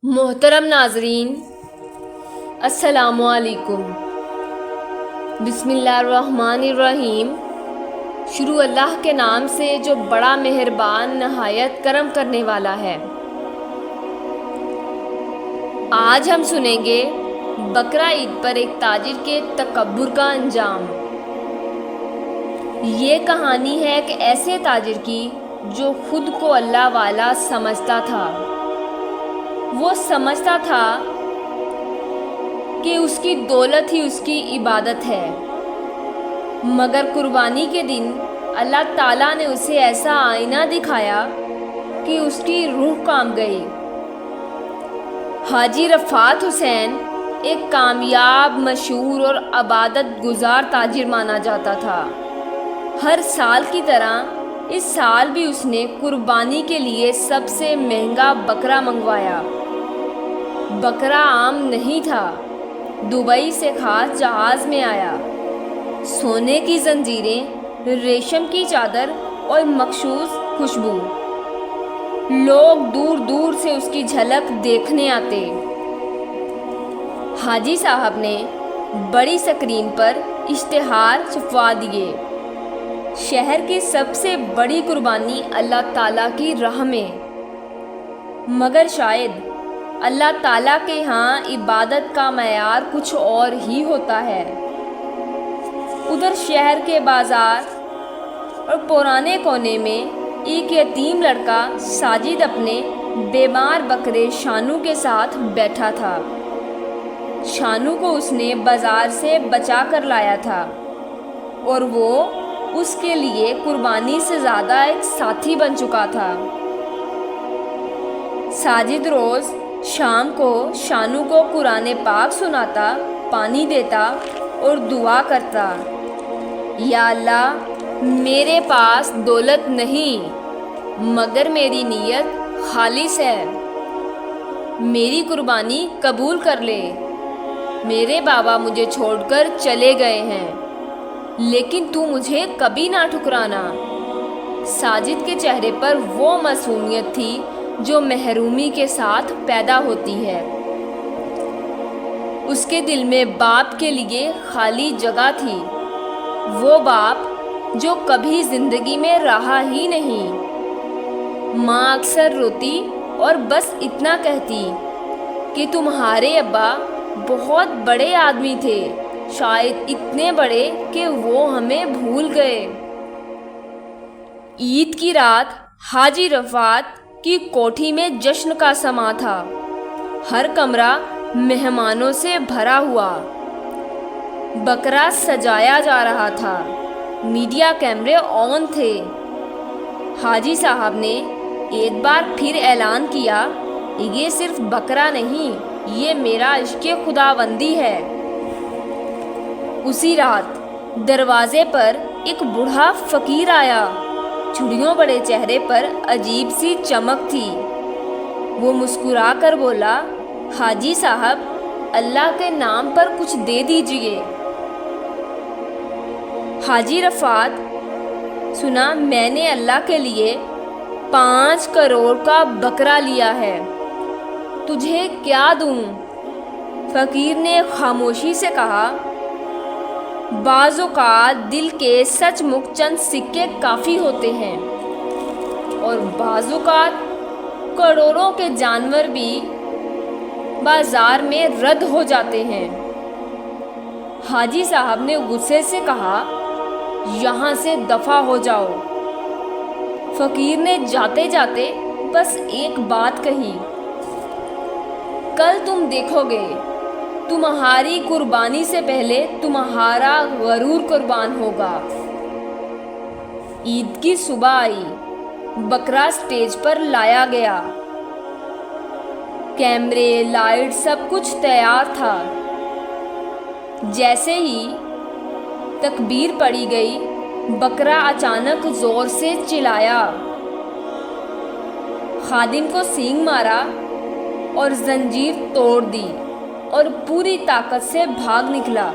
محترم ناظرین، السلام علیکم۔ بسم اللہ الرحمن الرحیم۔ شروع اللہ کے نام سے جو بڑا مہربان نہایت کرم کرنے والا ہے۔ آج ہم سنیں گے بقرہ عید پر ایک تاجر کے تکبر کا انجام۔ یہ کہانی ہے ایک ایسے تاجر کی جو خود کو اللہ والا سمجھتا تھا۔ وہ سمجھتا تھا کہ اس کی دولت ہی اس کی عبادت ہے، مگر قربانی کے دن اللہ تعالیٰ نے اسے ایسا آئینہ دکھایا کہ اس کی روح کانپ گئی۔ حاجی رفعت حسین ایک کامیاب، مشہور اور عبادت گزار تاجر مانا جاتا تھا۔ ہر سال کی طرح اس سال بھی اس نے قربانی کے لیے سب سے مہنگا بکرا منگوایا۔ بکرا عام نہیں تھا، دبئی سے خاص جہاز میں آیا۔ سونے کی زنجیریں، ریشم کی چادر اور مخصوص خوشبو۔ لوگ دور دور سے اس کی جھلک دیکھنے آتے۔ حاجی صاحب نے بڑی اسکرین پر اشتہار چھپوا دیے، شہر کی سب سے بڑی قربانی اللہ تعالیٰ کی راہ میں۔ مگر شاید اللہ تعالیٰ کے ہاں عبادت کا معیار کچھ اور ہی ہوتا ہے۔ ادھر شہر کے بازار اور پرانے کونے میں ایک یتیم لڑکا ساجد اپنے بیمار بکرے شانو کے ساتھ بیٹھا تھا۔ شانو کو اس نے بازار سے بچا کر لایا تھا اور وہ اس کے لیے قربانی سے زیادہ ایک ساتھی بن چکا تھا۔ ساجد روز شام کو شانو کو قرآن پاک سناتا، پانی دیتا اور دعا کرتا، یا اللہ، میرے پاس دولت نہیں، مگر میری نیت خالص ہے، میری قربانی قبول کر لے۔ میرے بابا مجھے چھوڑ کر چلے گئے ہیں، لیکن تو مجھے کبھی نہ ٹھکرانا۔ ساجد کے چہرے پر وہ معصومیت تھی جو محرومی کے ساتھ پیدا ہوتی ہے۔ اس کے دل میں باپ کے لیے خالی جگہ تھی، وہ باپ جو کبھی زندگی میں رہا ہی نہیں۔ ماں اکثر روتی اور بس اتنا کہتی کہ تمہارے ابا بہت بڑے آدمی تھے، شاید اتنے بڑے کہ وہ ہمیں بھول گئے۔ عید کی رات حاجی رفعت کی کوٹھی میں جشن کا سماں تھا۔ ہر کمرہ مہمانوں سے بھرا ہوا۔ بکرا سجایا جا رہا تھا، میڈیا کیمرے آن تھے۔ حاجی صاحب نے ایک بار پھر اعلان کیا، یہ صرف بکرا نہیں، یہ میرا عشق خداوندی ہے۔ اسی رات دروازے پر ایک بوڑھا فقیر آیا، چڑیوں بڑے چہرے پر عجیب سی چمک تھی۔ وہ مسکرا کر بولا، حاجی صاحب، اللہ کے نام پر کچھ دے دیجئے۔ حاجی رفعت، سنا میں نے اللہ کے لیے 5 کروڑ کا بکرا لیا ہے، تجھے کیا دوں؟ فقیر نے خاموشی سے کہا، بعض اوقات دل کے سچ مچ چند سکے کافی ہوتے ہیں، اور بعض اوقات کروڑوں کے جانور بھی بازار میں رد ہو جاتے ہیں۔ حاجی صاحب نے غصے سے کہا، یہاں سے دفع ہو جاؤ۔ فقیر نے جاتے جاتے بس ایک بات کہی، کل تم دیکھو گے، تمہاری قربانی سے پہلے تمہارا غرور قربان ہوگا۔ عید کی صبح آئی، بکرا سٹیج پر لایا گیا، کیمرے، لائٹ، سب کچھ تیار تھا۔ جیسے ہی تکبیر پڑھی گئی، بکرا اچانک زور سے چلایا، خادم کو سینگ مارا اور زنجیر توڑ دی اور پوری طاقت سے بھاگ نکلا۔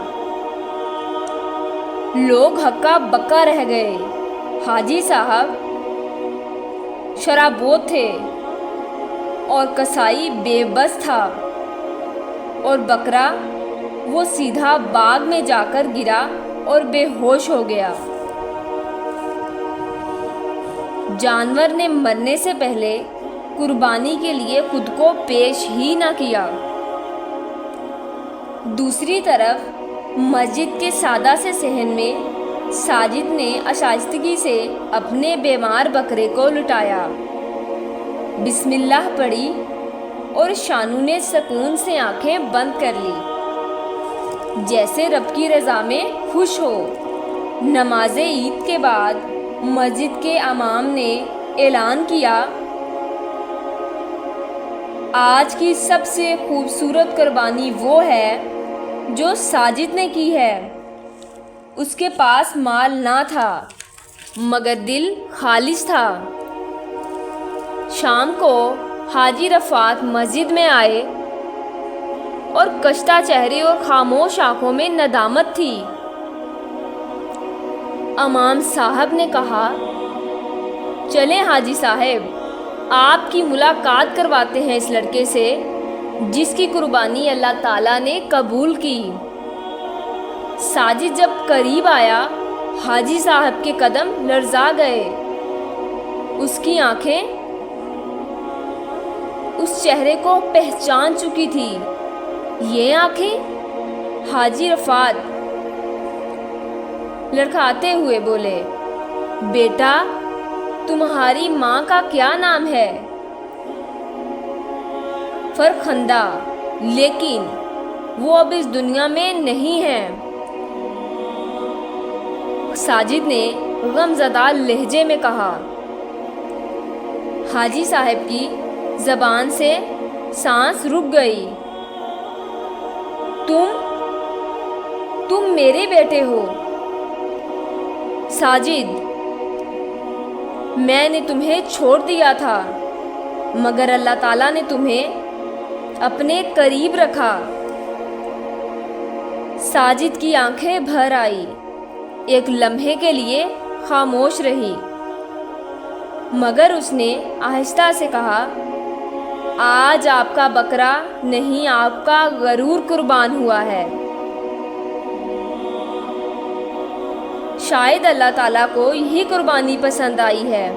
لوگ ہکا بکا رہ گئے۔ حاجی صاحب شرابور تھے، اور کسائی بے بس تھا، اور بکرا وہ سیدھا باغ میں جا کر گرا اور بے ہوش ہو گیا۔ جانور نے مرنے سے پہلے قربانی کے لیے خود کو پیش ہی نہ کیا۔ دوسری طرف مسجد کے سادہ سے صحن میں ساجد نے آہستگی سے اپنے بیمار بکرے کو لٹایا، بسم اللہ پڑھی اور شانو نے سکون سے آنکھیں بند کر لی، جیسے رب کی رضا میں خوش ہو۔ نماز عید کے بعد مسجد کے امام نے اعلان کیا، آج کی سب سے خوبصورت قربانی وہ ہے جو ساجد نے کی ہے۔ اس کے پاس مال نہ تھا مگر دل خالص تھا۔ شام کو حاجی رفعت مسجد میں آئے اور کشتہ چہرے اور خاموش آنکھوں میں ندامت تھی۔ امام صاحب نے کہا، چلیں حاجی صاحب، آپ کی ملاقات کرواتے ہیں اس لڑکے سے جس کی قربانی اللہ تعالیٰ نے قبول کی۔ ساجد جب قریب آیا، حاجی صاحب کے قدم لرزا گئے۔ اس کی آنکھیں اس چہرے کو پہچان چکی تھی۔ یہ آنکھیں؟ حاجی رفعت لڑکھاتے ہوئے بولے، بیٹا تمہاری ماں کا کیا نام ہے؟ فرخندہ، لیکن وہ اب اس دنیا میں نہیں ہے۔ ساجد نے غمزدہ لہجے میں کہا۔ حاجی صاحب کی زبان سے سانس رک گئی۔ تم میرے بیٹے ہو؟ ساجد، میں نے تمہیں چھوڑ دیا تھا مگر اللہ تعالیٰ نے تمہیں اپنے قریب رکھا۔ ساجد کی آنکھیں بھر آئی، ایک لمحے کے لیے خاموش رہی، مگر اس نے آہستہ سے کہا، آج آپ کا بکرا نہیں، آپ کا غرور قربان ہوا ہے۔ شاید اللہ تعالیٰ کو یہی قربانی پسند آئی ہے۔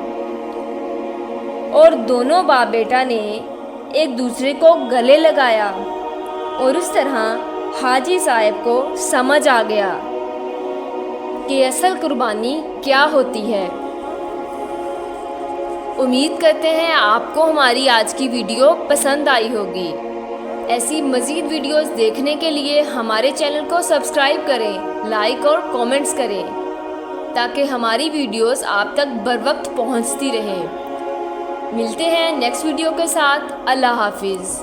اور دونوں باپ بیٹا نے ایک دوسرے کو گلے لگایا، اور اس طرح حاجی صاحب کو سمجھ آ گیا کہ اصل قربانی کیا ہوتی ہے۔ امید کرتے ہیں آپ کو ہماری آج کی ویڈیو پسند آئی ہوگی۔ ایسی مزید ویڈیوز دیکھنے کے لیے ہمارے چینل کو سبسکرائب کریں، لائک اور کامنٹس کریں تاکہ ہماری ویڈیوز آپ تک بروقت پہنچتی رہیں۔ ملتے ہیں نیکسٹ ویڈیو کے ساتھ۔ اللہ حافظ۔